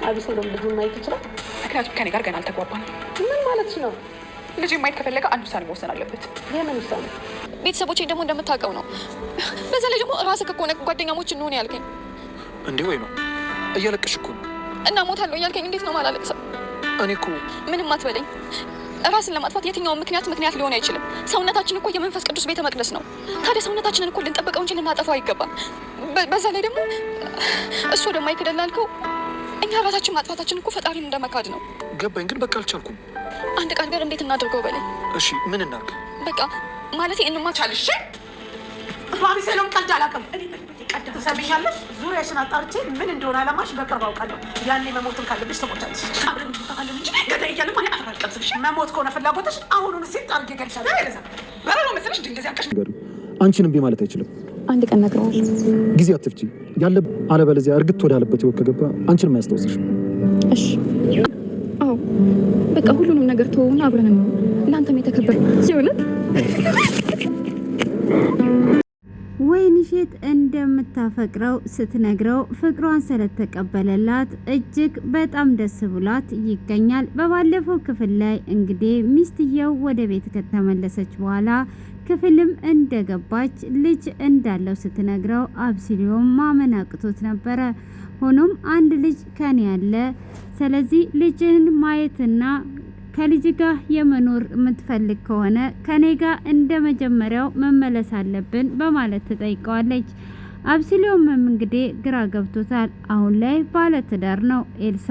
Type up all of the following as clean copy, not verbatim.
አቢሴሎም ልጁን ማየት ይችላል? ምክንያቱም ከኔ ጋር ገና አልተግባባንም። ምን ማለት ነው? ልጅ ማየት ከፈለገ አንድ ውሳኔ መወሰን አለበት። የምን ውሳኔ? ቤተሰቦቼ ደግሞ እንደምታውቀው ነው። በዛ ላይ ደግሞ ራስህ ከሆነ ጓደኛሞች እንሆን ያልከኝ እንዴ? ወይ ነው እያለቅሽ እኮ ነው። እና ሞታለሁ እያልከኝ እንዴት ነው ማላለቅሰው? እኔ እኮ ምንም አትበለኝ። ራስን ለማጥፋት የትኛውን ምክንያት ሊሆን አይችልም። ሰውነታችን እኮ የመንፈስ ቅዱስ ቤተ መቅደስ ነው። ታዲያ ሰውነታችንን እኮ ልንጠብቀው እንጂ ልናጠፋው አይገባም። በዛ ላይ ደግሞ እሱ ደግሞ አይከደላልከው እኛ ራሳችን ማጥፋታችን እኮ ፈጣሪን እንደመካድ ነው። ገባኝ፣ ግን በቃ አልቻልኩም። አንድ ቃል ጋር እንዴት እናድርገው በለኝ። እሺ ምን እናድርግ? በቃ ማለት እንማቻልሽ። አቢሴሎም ቀልድ አላውቅም። ቀልድ ትሰሚኛለሽ? ዙሪያሽን አጣርቼ ምን እንደሆነ አላማሽ በቅርብ አውቃለሁ። ያኔ መሞትም ካለብሽ ትሞቻለሽ። አብረን እንጠፋለን እንጂ ገዳይ እያለ ማለት አልቀምስሽ። መሞት ከሆነ ፍላጎትሽ አሁኑን ሲል ጣርጌ ገልሻለሁ። በረሮ መሰለሽ እንደዚህ አቀሽ አንቺን እምቢ ማለት አይችልም። አንድ ቀን ነግረዋል። ጊዜ አትፍጪ ያለ አለበለዚያ እርግጥ ወዳለበት ህይወት ከገባ አንቺን ማያስታውስሽ። እሺ አዎ በቃ ሁሉንም ነገር ተወውና አብረን ነው። እናንተም የተከበረ ይሁንት። ወይንሸት እንደምታፈቅረው ስትነግረው ፍቅሯን ስለተቀበለላት እጅግ በጣም ደስ ብሏት ይገኛል። በባለፈው ክፍል ላይ እንግዲህ ሚስትየው ወደ ቤት ከተመለሰች በኋላ ክፍልም እንደገባች ልጅ እንዳለው ስትነግረው አብሲሊዮም ማመን አቅቶት ነበረ። ሆኖም አንድ ልጅ ከኔ ያለ፣ ስለዚህ ልጅህን ማየትና ከልጅ ጋር የመኖር የምትፈልግ ከሆነ ከኔ ጋር እንደ መጀመሪያው መመለስ አለብን በማለት ትጠይቀዋለች። አብሲሊዮም እንግዲህ ግራ ገብቶታል። አሁን ላይ ባለ ትዳር ነው። ኤልሳ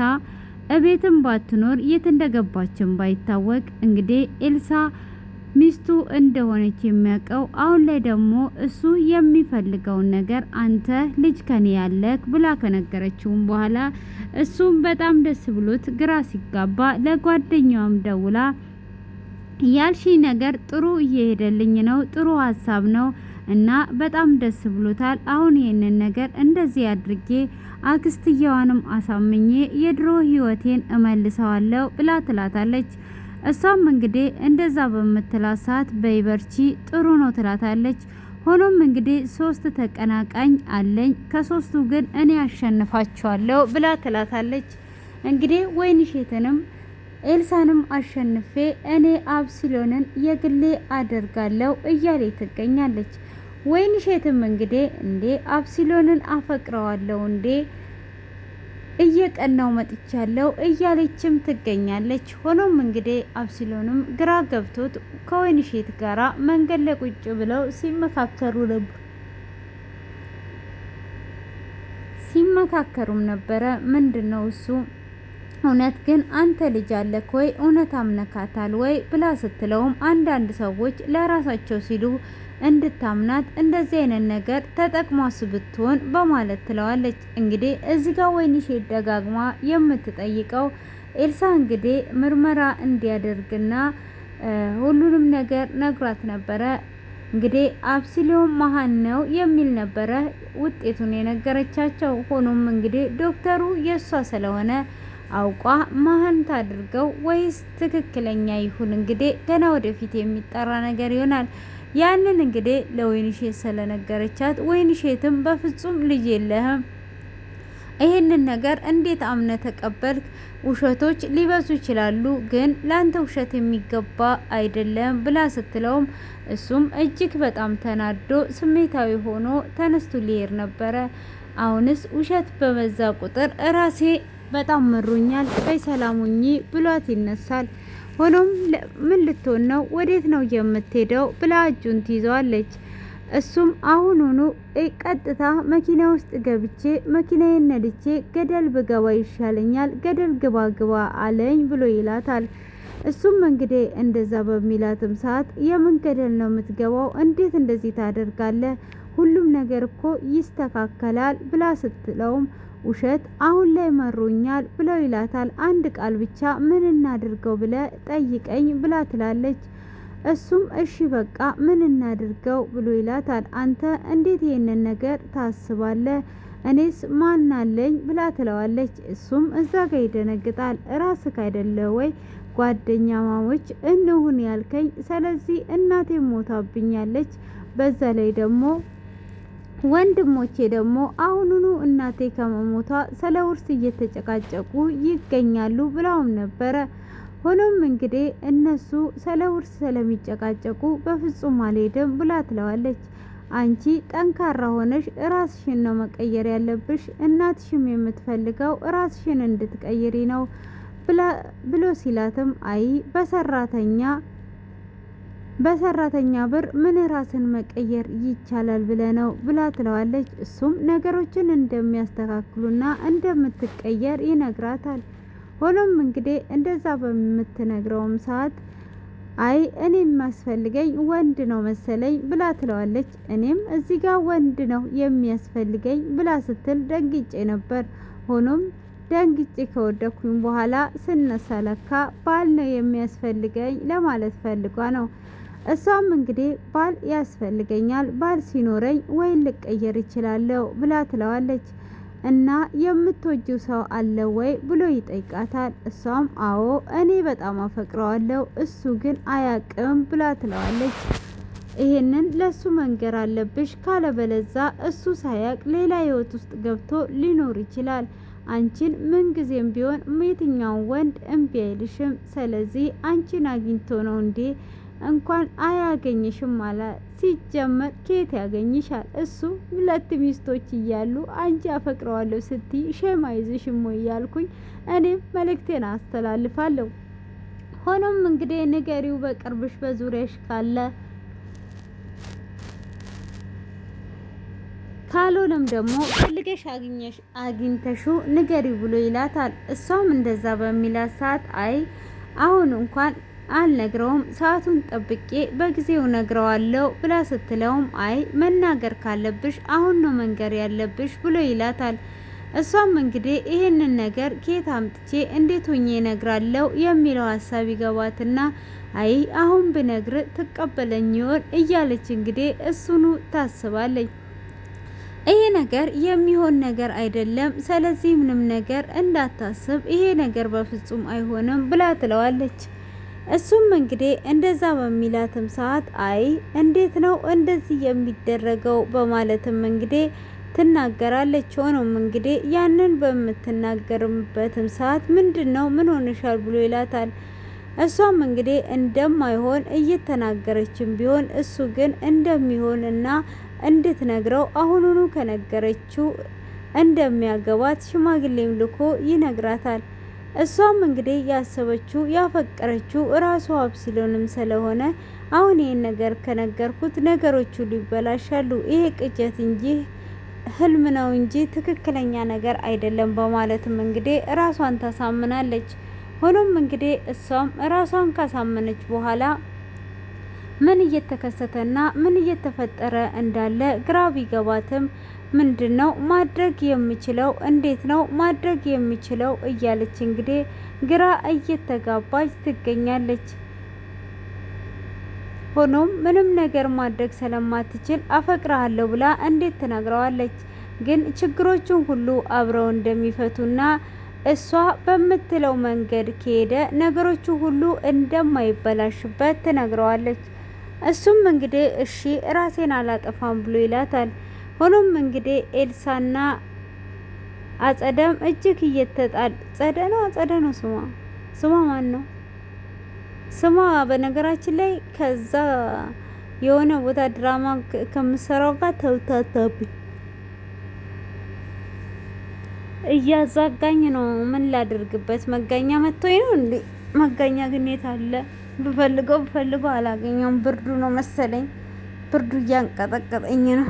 እቤትም ባትኖር የት እንደገባችን ባይታወቅ እንግዲህ ኤልሳ ሚስቱ እንደሆነች የሚያውቀው አሁን ላይ ደግሞ እሱ የሚፈልገውን ነገር አንተ ልጅ ከኔ ያለክ ብላ ከነገረችውም በኋላ እሱም በጣም ደስ ብሎት ግራ ሲጋባ ለጓደኛዋም ደውላ ያልሺ ነገር ጥሩ እየሄደልኝ ነው፣ ጥሩ ሀሳብ ነው እና በጣም ደስ ብሎታል። አሁን ይሄንን ነገር እንደዚህ አድርጌ አክስትየዋንም አሳምኜ የድሮ ህይወቴን እመልሰዋለሁ ብላ ትላታለች። እሷም እንግዲህ እንደዛ በምትላት ሰዓት በይበርቺ ጥሩ ነው ትላታለች። ሆኖም እንግዲህ 3 ተቀናቃኝ አለኝ፣ ከ3ቱ ግን እኔ አሸንፋቸዋለሁ ብላ ትላታለች። እንግዲህ ወይንሸትንም ኤልሳንም አሸንፌ እኔ አብሲሎንን የግሌ አደርጋለሁ እያለ ትገኛለች። ወይንሸትም እንግዲህ እንዴ አብሲሎንን አፈቅረዋለሁ እንዴ እየቀናው መጥቻለሁ እያለችም ትገኛለች። ሆኖም እንግዲህ አብሲሎንም ግራ ገብቶት ከወይንሸት ጋራ መንገድ ላይ ቁጭ ብለው ሲመካከሩም ነበረ። ምንድነው እሱ እውነት ግን አንተ ልጅ አለክ ወይ እውነት አምነካታል ወይ ብላ ስትለውም አንዳንድ ሰዎች ለራሳቸው ሲሉ እንድታምናት እንደዚህ አይነት ነገር ተጠቅሟስ ብትሆን በማለት ትለዋለች። እንግዲህ እዚህ ጋር ወይንሸት ደጋግማ የምትጠይቀው ኤልሳ እንግዲህ ምርመራ እንዲያደርግና ሁሉንም ነገር ነግሯት ነበረ። እንግዲህ አብሲሊዮም መሀን ነው የሚል ነበረ ውጤቱን የነገረቻቸው። ሆኖም እንግዲህ ዶክተሩ የእሷ ስለሆነ አውቋ መሀን ታድርገው ወይስ ትክክለኛ ይሁን እንግዲህ ገና ወደፊት የሚጠራ ነገር ይሆናል። ያንን እንግዲህ ለወይንሸት ስለነገረቻት ወይንሸትም በፍጹም ልጅ የለህም፣ ይሄንን ነገር እንዴት አምነ ተቀበልክ? ውሸቶች ሊበዙ ይችላሉ፣ ግን ላንተ ውሸት የሚገባ አይደለም ብላ ስትለውም እሱም እጅግ በጣም ተናዶ ስሜታዊ ሆኖ ተነስቶ ሊሄድ ነበረ። አሁንስ ውሸት በበዛ ቁጥር ራሴ በጣም መሮኛል፣ በሰላሙኝ ብሏት ይነሳል። ሆኖም ምን ልትሆን ነው? ወዴት ነው የምትሄደው? ብላ እጁን ትይዘዋለች። እሱም አሁኑኑ ቀጥታ መኪና ውስጥ ገብቼ መኪናዬን ነድቼ ገደል ብገባ ይሻለኛል፣ ገደል ግባ አለኝ ብሎ ይላታል። እሱም እንግዲህ እንደዛ በሚላትም ሰዓት የምን ገደል ነው የምትገባው? እንዴት እንደዚህ ታደርጋለህ? ሁሉም ነገር እኮ ይስተካከላል ብላ ስትለውም ውሸት አሁን ላይ መሮኛል ብለው ይላታል። አንድ ቃል ብቻ ምን እናድርገው ብለ ጠይቀኝ ብላ ትላለች። እሱም እሺ በቃ ምን እናድርገው ብሎ ይላታል። አንተ እንዴት ይሄንን ነገር ታስባለህ? እኔስ ማን አለኝ ብላ ትለዋለች። እሱም እዛ ጋር ይደነግጣል። ራስህ አይደለ ወይ ጓደኛ ማሞች እንሁን ያልከኝ? ስለዚህ እናቴ ሞታብኛለች፣ በዛ ላይ ደግሞ ወንድሞቼ ደግሞ አሁኑኑ እናቴ ከመሞቷ ስለ ውርስ እየተጨቃጨቁ ይገኛሉ ብለውም ነበረ። ሆኖም እንግዲህ እነሱ ስለ ውርስ ስለሚጨቃጨቁ በፍጹም አልሄድም ብላ ትለዋለች። አንቺ ጠንካራ ሆነሽ ራስሽን ነው መቀየር ያለብሽ፣ እናትሽም የምትፈልገው ራስሽን እንድትቀይሪ ነው ብሎ ሲላትም አይ በሰራተኛ ብር ምን ራስን መቀየር ይቻላል ብለ ነው ብላ ትለዋለች። እሱም ነገሮችን እንደሚያስተካክሉና እንደምትቀየር ይነግራታል። ሆኖም እንግዲህ እንደዛ በምትነግረውም ሰዓት አይ እኔ የሚያስፈልገኝ ወንድ ነው መሰለኝ ብላ ትለዋለች። እኔም እዚህ ጋር ወንድ ነው የሚያስፈልገኝ ብላ ስትል ደንግጬ ነበር። ሆኖም ደንግጬ ከወደኩኝ በኋላ ስነሳ ለካ ባል ነው የሚያስፈልገኝ ለማለት ፈልጓ ነው። እሷም እንግዲህ ባል ያስፈልገኛል፣ ባል ሲኖረኝ ወይ ልቀየር ይችላለሁ ብላ ትለዋለች። እና የምትወጂው ሰው አለ ወይ ብሎ ይጠይቃታል። እሷም አዎ እኔ በጣም አፈቅረዋለሁ፣ እሱ ግን አያቅም ብላ ትለዋለች። ይሄንን ለሱ መንገር አለብሽ፣ ካለበለዛ እሱ ሳያቅ ሌላ ህይወት ውስጥ ገብቶ ሊኖር ይችላል። አንቺን ምንጊዜም ቢሆን የትኛው ወንድ እምቢ አይልሽም። ስለዚህ አንቺን አግኝቶ ነው እንዴ እንኳን አያገኝሽም ማለት ሲጀመር ከየት ያገኝሻል? እሱ 2 ሚስቶች እያሉ አንቺ አፈቅረዋለሁ ስትይ ሸማ ይዝሽም ወይ ያልኩኝ እኔም መልእክቴን አስተላልፋለሁ። ሆኖም እንግዲህ ንገሪው በቅርብሽ በዙሪያሽ ካለ፣ ካልሆነም ደግሞ ፈልገሽ አግኝተሹ ንገሪው ብሎ ይላታል። እሷም እንደዛ በሚላት ሰዓት አይ አሁን እንኳን አልነግረውም፣ ሰዓቱን ጠብቄ በጊዜው ነግረዋለሁ ብላ ስትለውም አይ መናገር ካለብሽ አሁን ነው መንገር ያለብሽ ብሎ ይላታል። እሷም እንግዲህ ይሄንን ነገር ከየት አምጥቼ እንዴት ሆኜ ነግራለሁ የሚለው ሀሳብ ይገባትና አይ አሁን ብነግር ትቀበለኝ ይሆን እያለች እንግዲህ እሱኑ ታስባለች። ይሄ ነገር የሚሆን ነገር አይደለም፣ ስለዚህ ምንም ነገር እንዳታስብ፣ ይሄ ነገር በፍጹም አይሆንም ብላ ትለዋለች። እሱም እንግዲህ እንደዛ በሚላትም ሰዓት አይ እንዴት ነው እንደዚህ የሚደረገው በማለትም እንግዲህ ትናገራለች። ሆኖም እንግዲህ ያንን በምትናገርበትም ሰዓት ምንድነው ምን ሆነሻል ብሎ ይላታል። እሷም እንግዲህ እንደማይሆን እየተናገረችም ቢሆን እሱ ግን እንደሚሆንና እንድትነግረው አሁኑኑ ከነገረችው እንደሚያገባት ሽማግሌም ልኮ ይነግራታል። እሷም እንግዲህ ያሰበችው ያፈቀረችው ራሷ አብሲሎንም ስለሆነ አሁን ይሄን ነገር ከነገርኩት ነገሮቹ ሊበላሻሉ፣ ይሄ ቅጀት እንጂ ህልም ነው እንጂ ትክክለኛ ነገር አይደለም በማለትም እንግዲህ ራሷን ታሳምናለች። ሆኖም እንግዲህ እሷም ራሷን ካሳመነች በኋላ ምን እየተከሰተና ምን እየተፈጠረ እንዳለ ግራ ቢገባትም ምንድነው ማድረግ የምችለው እንዴት ነው ማድረግ የምችለው እያለች እንግዲህ ግራ እየተጋባች ትገኛለች። ሆኖም ምንም ነገር ማድረግ ስለማትችል አፈቅራለሁ ብላ እንዴት ትነግረዋለች? ግን ችግሮቹን ሁሉ አብረው እንደሚፈቱና እሷ በምትለው መንገድ ከሄደ ነገሮቹ ሁሉ እንደማይበላሽበት ትነግረዋለች። እሱም እንግዲህ እሺ ራሴን አላጠፋም ብሎ ይላታል። ሆኖም እንግዲህ ኤልሳና አጸደም እጅግ እየተጣል አጸደ ነው ስሟ ማን ነው ስሟ? በነገራችን ላይ ከዛ የሆነ ቦታ ድራማ ከምሰራው ጋር ተውታታብኝ እያዛጋኝ ነው። ምን ላድርግበት? መጋኛ መጥቶኝ ነው እንዴ? መጋኛ ግን የት አለ? ብፈልገው አላገኘውም። ብርዱ ነው መሰለኝ፣ ብርዱ እያንቀጠቀጠኝ ነው።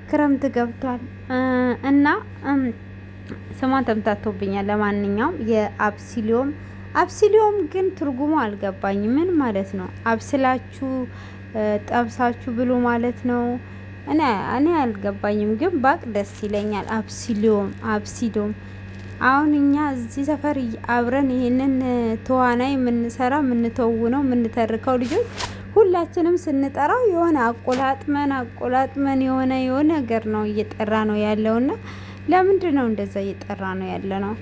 ክረምት ገብቷል እና ስሟ ተምታቶብኛል። ለማንኛውም አብሲሊዮም ግን ትርጉሙ አልገባኝ። ምን ማለት ነው? አብስላችሁ ጠብሳችሁ ብሉ ማለት ነው? እኔ አልገባኝም፣ ግን ባቅ ደስ ይለኛል። አብሲሎም አሁን እኛ እዚህ ሰፈር አብረን ይሄንን ተዋናይ የምንሰራ የምንተውነው የምንተርከው ልጆች ሁላችንም ስንጠራው የሆነ አቆላጥመን የሆነ ነገር ነው እየጠራ ነው ያለውና ለምንድን ነው እንደዛ እየጠራ ነው ያለ ነው?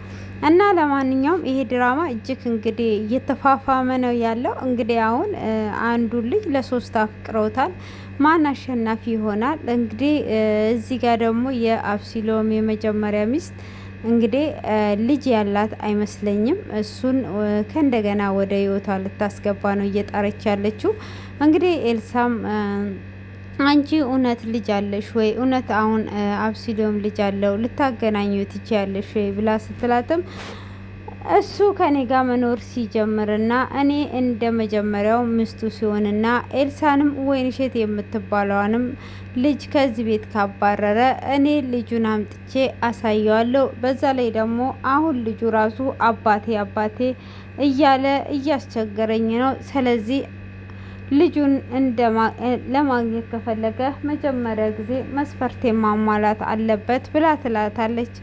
እና ለማንኛውም ይሄ ድራማ እጅግ እንግዲህ እየተፋፋመ ነው ያለው። እንግዲህ አሁን አንዱ ልጅ ለ3 አፍቅረውታል ማን አሸናፊ ይሆናል? እንግዲህ እዚህ ጋር ደግሞ የአብሲሎም የመጀመሪያ ሚስት እንግዲህ ልጅ ያላት አይመስለኝም። እሱን ከእንደገና ወደ ህይወቷ ልታስገባ ነው እየጣረች ያለችው። እንግዲህ ኤልሳም አንቺ እውነት ልጅ አለሽ ወይ? እውነት አሁን አብሲሎም ልጅ አለው ልታገናኙ ትችያለሽ ወይ ብላ ስትላትም እሱ ከኔ ጋር መኖር ሲጀምርና እኔ እንደ መጀመሪያው ሚስቱ ሲሆንና ኤልሳንም ወይንሸት የምትባለዋንም ልጅ ከዚህ ቤት ካባረረ እኔ ልጁን አምጥቼ አሳየዋለሁ። በዛ ላይ ደግሞ አሁን ልጁ ራሱ አባቴ እያለ እያስቸገረኝ ነው። ስለዚህ ልጁን ለማግኘት ከፈለገ መጀመሪያ ጊዜ መስፈርቴ ማሟላት አለበት ብላ ትላታለች።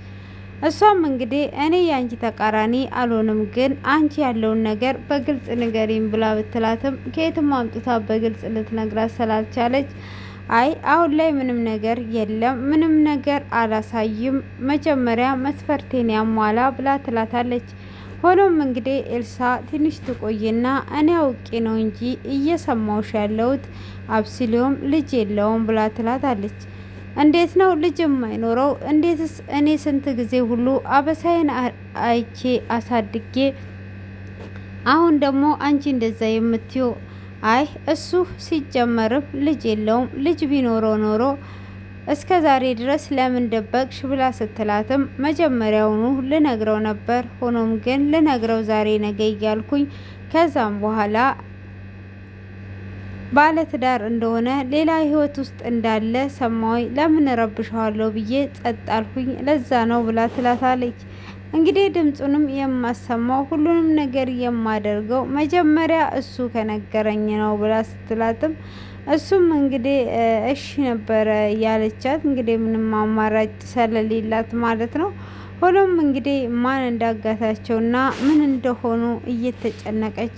እሷም እንግዲህ እኔ የአንቺ ተቃራኒ አልሆንም፣ ግን አንቺ ያለውን ነገር በግልጽ ንገሪኝ ብላ ብትላትም ከየትም አምጥታ በግልጽ ልትነግራት ስላልቻለች አይ አሁን ላይ ምንም ነገር የለም፣ ምንም ነገር አላሳይም፣ መጀመሪያ መስፈርቴን ያሟላ ብላ ትላታለች። ሆኖም እንግዲህ ኤልሳ ትንሽ ትቆይና እኔ አውቄ ነው እንጂ እየሰማውሽ ያለሁት አብሲሎም ልጅ የለውም ብላ ትላታለች። እንዴት ነው ልጅ የማይኖረው? እንዴትስ እኔ ስንት ጊዜ ሁሉ አበሳይን አይቼ አሳድጌ አሁን ደግሞ አንቺ እንደዛ የምትይው? አይ እሱ ሲጀመርም ልጅ የለውም። ልጅ ቢኖረው ኖሮ እስከ ዛሬ ድረስ ለምን ደበቅሽ ብላ ስትላትም መጀመሪያውኑ ልነግረው ነበር። ሆኖም ግን ልነግረው ዛሬ ነገ እያልኩኝ ከዛም በኋላ ባለትዳር እንደሆነ ሌላ ህይወት ውስጥ እንዳለ ሰማይ ለምን ረብሻለሁ ብዬ ጸጥ አልኩኝ፣ ለዛ ነው ብላ ትላታለች። እንግዲህ ድምጹንም የማሰማው ሁሉንም ነገር የማደርገው መጀመሪያ እሱ ከነገረኝ ነው ብላ ስትላትም እሱም እንግዲህ እሺ ነበረ ያለቻት። እንግዲህ ምንም አማራጭ ስለሌላት ማለት ነው። ሆኖም እንግዲህ ማን እንዳጋታቸውና ምን እንደሆኑ እየተጨነቀች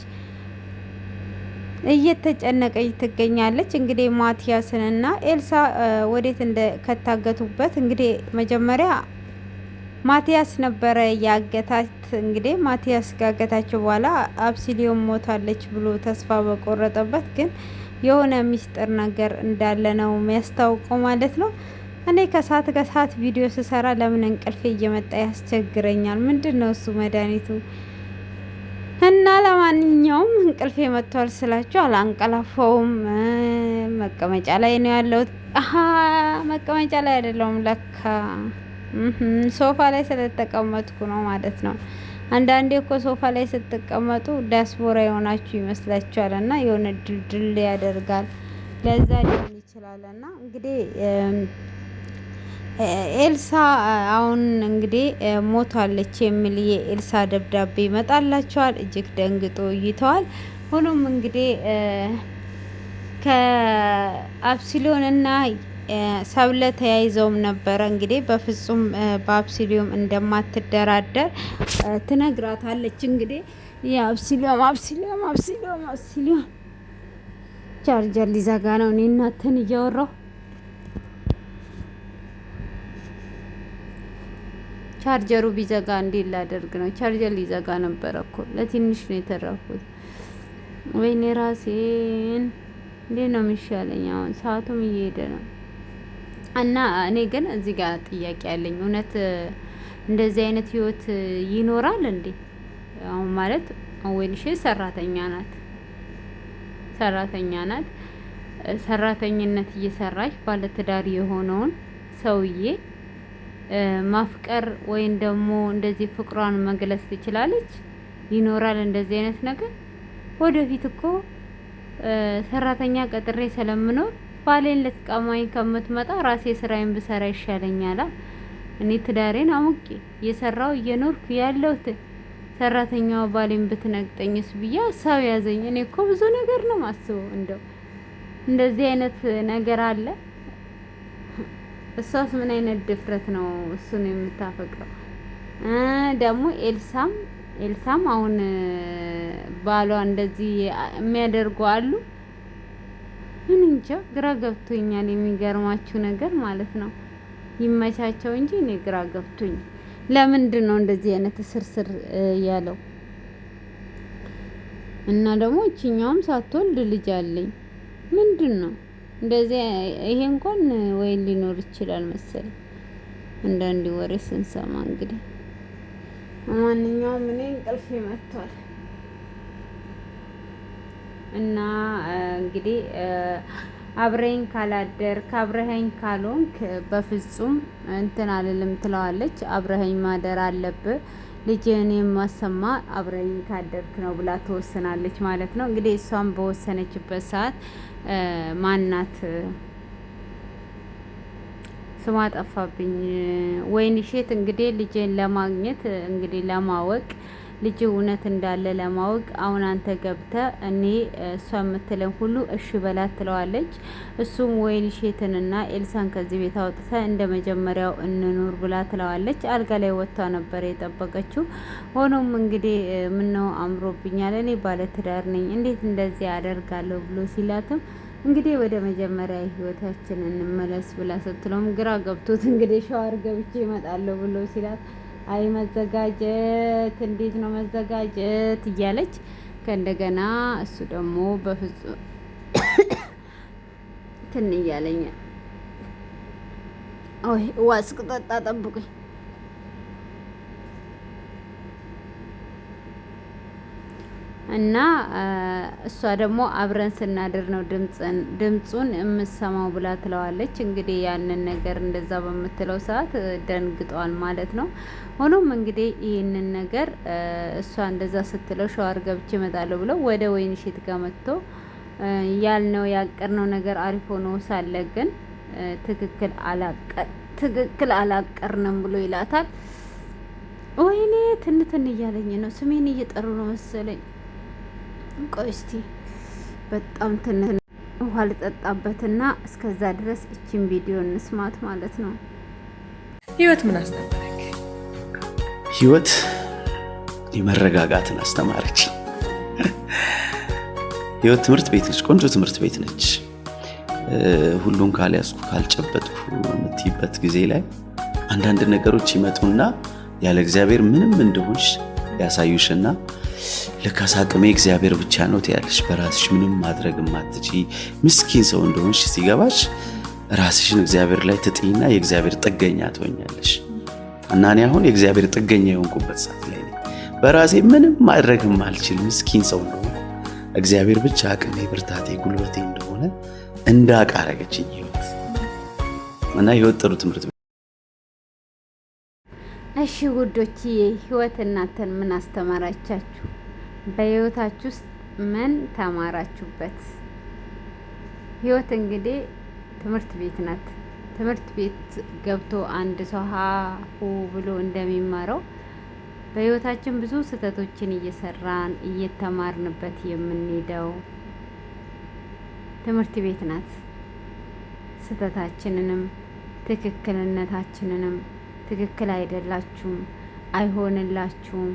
ትገኛለች። እንግዲህ ማቲያስንና ኤልሳ ወዴት ከታገቱበት እንግዲህ መጀመሪያ ማቲያስ ነበረ ያገታት። እንግዲህ ማቲያስ ካገታቸው በኋላ አብሲሎም ሞታለች ብሎ ተስፋ በቆረጠበት ግን የሆነ ሚስጥር ነገር እንዳለ ነው የሚያስታውቀው ማለት ነው። እኔ ከሰዓት ቪዲዮ ስሰራ ለምን እንቅልፌ እየመጣ ያስቸግረኛል? ምንድን ነው እሱ መድኃኒቱ? እና ለማንኛውም እንቅልፌ መጥቷል ስላችሁ አላንቀላፋውም። መቀመጫ ላይ ነው ያለሁት። መቀመጫ ላይ አይደለሁም ለካ ሶፋ ላይ ስለተቀመጥኩ ነው ማለት ነው። አንዳንዴ እኮ ሶፋ ላይ ስትቀመጡ ዲያስፖራ የሆናችሁ ይመስላችኋል እና የሆነ ድልድል ያደርጋል። ለዛ ሊሆን ይችላል። እና እንግዲህ ኤልሳ አሁን እንግዲህ ሞታለች የሚል የኤልሳ ደብዳቤ ይመጣላቸዋል። እጅግ ደንግጦ ይተዋል። ሆኖም እንግዲህ ከአብሲሎን እና ሰብለ ተያይዘውም ነበረ። እንግዲህ በፍጹም በአብሲሎም እንደማትደራደር ትነግራታለች። እንግዲህ የአብሲሎም ቻርጀር ሊዘጋ ነው። እኔ እናትን እያወራሁ ቻርጀሩ ቢዘጋ እንዴት ላደርግ ነው? ቻርጀር ሊዘጋ ነበረ እኮ ለትንሽ ነው የተረፉት። ወይኔ ራሴን እንዴት ነው የሚሻለኝ? አሁን ሰዓቱም እየሄደ ነው። እና እኔ ግን እዚህ ጋር ጥያቄ ያለኝ እውነት እንደዚህ አይነት ህይወት ይኖራል እንዴ? አሁን ማለት ወይንሸት ሰራተኛ ናት። ሰራተኝነት እየሰራች ባለትዳር የሆነውን ሰውዬ ማፍቀር ወይም ደግሞ እንደዚህ ፍቅሯን መግለጽ ትችላለች? ይኖራል እንደዚህ አይነት ነገር? ወደፊት እኮ ሰራተኛ ቀጥሬ ስለምኖር ባሌን ልትቀማኝ ከምትመጣ ራሴ ስራዬን ብሰራ ይሻለኛል። እኔ ትዳሬን አሙቄ እየሰራው እየኖርኩ ያለሁት ሰራተኛዋ ባሌን ብትነግጠኝስ ብዬ ሀሳብ ያዘኝ። እኔ እኮ ብዙ ነገር ነው ማስበው። እንደዚህ አይነት ነገር አለ? እሷስ ምን አይነት ድፍረት ነው እሱን የምታፈቅረው? ደግሞ ኤልሳም አሁን ባሏ እንደዚህ የሚያደርጉ አሉ። ምን እንጃ ግራ ገብቶኛል። የሚገርማችሁ ነገር ማለት ነው ይመቻቸው እንጂ እኔ ግራ ገብቶኝ፣ ለምንድን ነው እንደዚህ አይነት ስርስር ያለው? እና ደግሞ እቺኛውም ሳትወልድ ልጅ አለኝ ምንድን ነው እንደዚህ ይሄ እንኳን ወይ ሊኖር ይችላል መሰለኝ አንዳንድ ወሬ ስንሰማ እንግዲህ ማንኛውም እኔ እንቅልፍ መጥቷል እና እንግዲህ አብረኝ ካላደርክ አብረኸኝ ካልሆንክ በፍጹም እንትን አልልም ትለዋለች። አብረኸኝ ማደር አለብህ ልጅህን የማሰማ አብረኝ ካደርክ ነው ብላ ትወስናለች ማለት ነው። እንግዲህ እሷም በወሰነችበት ሰዓት ማናት ስሟ ጠፋብኝ፣ ወይንሸት እንግዲህ ልጅን ለማግኘት እንግዲህ ለማወቅ ልጅ እውነት እንዳለ ለማወቅ አሁን አንተ ገብተህ እኔ እሷ የምትለን ሁሉ እሺ በላት ትለዋለች። እሱም ወይንሸትንና ኤልሳን ከዚህ ቤት አውጥተህ እንደ መጀመሪያው እንኑር ብላ ትለዋለች። አልጋ ላይ ወጥታ ነበር የጠበቀችው። ሆኖም እንግዲህ ምነው አምሮብኛል፣ እኔ ባለትዳር ነኝ፣ እንዴት እንደዚህ አደርጋለሁ ብሎ ሲላትም እንግዲህ ወደ መጀመሪያ ህይወታችን እንመለስ ብላ ስትለውም ግራ ገብቶት እንግዲህ ሻወር ገብቼ እመጣለሁ ብሎ ሲላት አይ መዘጋጀት እንዴት ነው መዘጋጀት እያለች ከእንደገና እሱ ደግሞ በፍጹም ትን እያለኝ አይ ዋስቅ ጠጣ ጠብቁኝ እና እሷ ደግሞ አብረን ስናድር ነው ድምጹን የምሰማው ብላ ትለዋለች። እንግዲህ ያንን ነገር እንደዛ በምትለው ሰዓት ደንግጧል ማለት ነው። ሆኖም እንግዲህ ይህንን ነገር እሷ እንደዛ ስትለው ሻወር ገብቼ እመጣለሁ ብለው ወደ ወይንሸት ጋር መጥቶ ያልነው ያቀርነው ነገር አሪፍ ሆኖ ሳለ ግን ትክክል አላቀርንም ብሎ ይላታል። ወይኔ ትንትን እያለኝ ነው፣ ስሜን እየጠሩ ነው መሰለኝ። ቆይ እስቲ በጣም ትንትን ውሃ ልጠጣበትና እስከዛ ድረስ እቺን ቪዲዮ እንስማት ማለት ነው። ህይወት ምን አስተማረክ? ህይወት የመረጋጋትን አስተማረች። ህይወት ትምህርት ቤት ነች፣ ቆንጆ ትምህርት ቤት ነች። ሁሉን ካልያዝኩ ካልጨበጥኩ የምትይበት ጊዜ ላይ አንዳንድ ነገሮች ይመጡና ያለ እግዚአብሔር ምንም እንደሆንሽ ያሳዩሽና ለካስ አቅሜ እግዚአብሔር ብቻ ነው ትያለሽ። በራስሽ ምንም ማድረግ ማትጪ ምስኪን ሰው እንደሆንሽ ሲገባሽ ራስሽን እግዚአብሔር ላይ ትጥይና የእግዚአብሔር ጥገኛ ትሆኛለሽ። እና እኔ አሁን የእግዚአብሔር ጥገኛ የሆንኩበት ሰዓት ላይ ነኝ። በራሴ ምንም ማድረግ ማልችል ምስኪን ሰው እንደሆነ እግዚአብሔር ብቻ አቅሜ፣ ብርታቴ፣ ጉልበቴ እንደሆነ እንዳቃረገችኝ ህይወት እና ህይወት ጥሩ ትምህርት። እሺ ውዶች ህይወት እናንተን ምን አስተማራቻችሁ? በህይወታችሁ ውስጥ ምን ተማራችሁበት? ህይወት እንግዲህ ትምህርት ቤት ናት። ትምህርት ቤት ገብቶ አንድ ሰው ሀሁ ብሎ እንደሚማረው በህይወታችን ብዙ ስህተቶችን እየሰራን እየተማርንበት የምንሄደው ትምህርት ቤት ናት። ስህተታችንንም ትክክልነታችንንም ትክክል አይደላችሁም፣ አይሆንላችሁም፣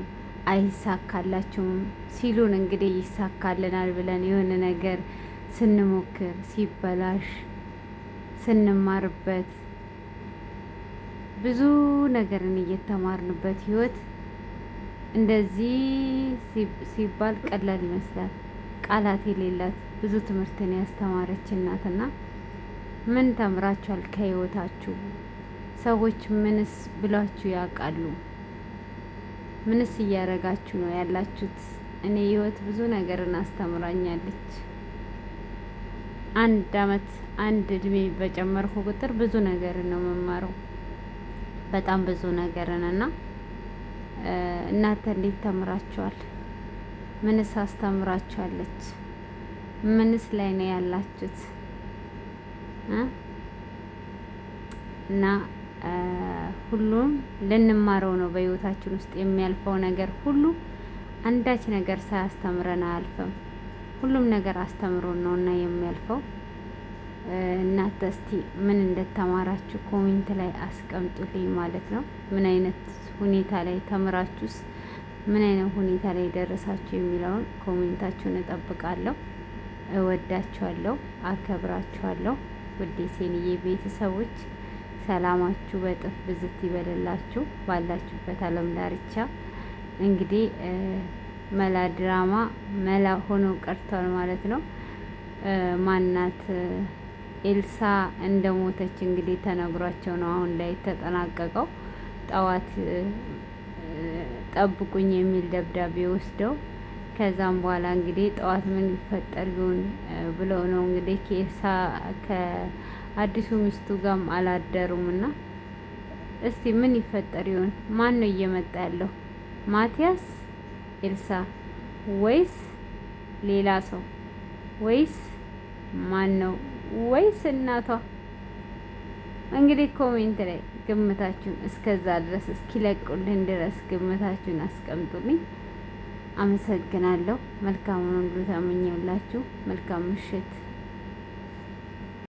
አይሳካላችሁም ሲሉን እንግዲህ ይሳካልናል ብለን የሆነ ነገር ስንሞክር ሲበላሽ ስንማርበት ብዙ ነገርን እየተማርንበት ህይወት እንደዚህ ሲባል ቀላል ይመስላል። ቃላት የሌላት ብዙ ትምህርትን ያስተማረች እናትና ምን ተምራችኋል ከህይወታችሁ? ሰዎች ምንስ ብላችሁ ያውቃሉ? ምንስ እያረጋችሁ ነው ያላችሁት? እኔ ህይወት ብዙ ነገርን አስተምራኛለች። አንድ አመት አንድ እድሜ በጨመርኩ ቁጥር ብዙ ነገርን ነው መማረው፣ በጣም ብዙ ነገርን እና እናንተ እንዴት ተምራችኋል? ምንስ አስተምራችኋለች? ምንስ ላይ ነው ያላችሁት? እና ሁሉም ልንማረው ነው። በህይወታችን ውስጥ የሚያልፈው ነገር ሁሉ አንዳች ነገር ሳያስተምረን አያልፍም። ሁሉም ነገር አስተምሮን ነው እና የሚያልፈው። እናንተ እስቲ ምን እንደተማራችሁ ኮሜንት ላይ አስቀምጡልኝ ማለት ነው። ምን አይነት ሁኔታ ላይ ተምራችሁስ ምን አይነት ሁኔታ ላይ ደረሳችሁ የሚለውን ኮሜንታችሁን እጠብቃለሁ። እወዳችኋለሁ፣ አከብራችኋለሁ። ውዴ ሴንዬ ቤተሰቦች ሰላማችሁ በጥፍ ብዝት ይበልላችሁ ባላችሁበት ዓለም ዳርቻ። እንግዲህ መላ ድራማ መላ ሆኖ ቀርቷል ማለት ነው። ማናት ኤልሳ እንደሞተች እንግዲህ ተነግሯቸው ነው አሁን ላይ ተጠናቀቀው። ጠዋት ጠብቁኝ የሚል ደብዳቤ ወስደው ከዛም በኋላ እንግዲህ ጠዋት ምን ይፈጠር ይሆን ብለው ነው እንግዲህ ከኤልሳ ከአዲሱ ሚስቱ ጋርም አላደሩም እና እስቲ ምን ይፈጠር ይሆን? ማን ነው እየመጣ ያለው? ማቲያስ፣ ኤልሳ ወይስ ሌላ ሰው ወይስ ማን ነው? ወይስ እናቷ? እንግዲህ ኮሜንት ላይ ግምታችሁን እስከዛ ድረስ እስኪለቁልን ድረስ ግምታችሁን አስቀምጡልኝ። አመሰግናለሁ። መልካሙን ሁሉ ተመኘሁላችሁ። መልካም ምሽት።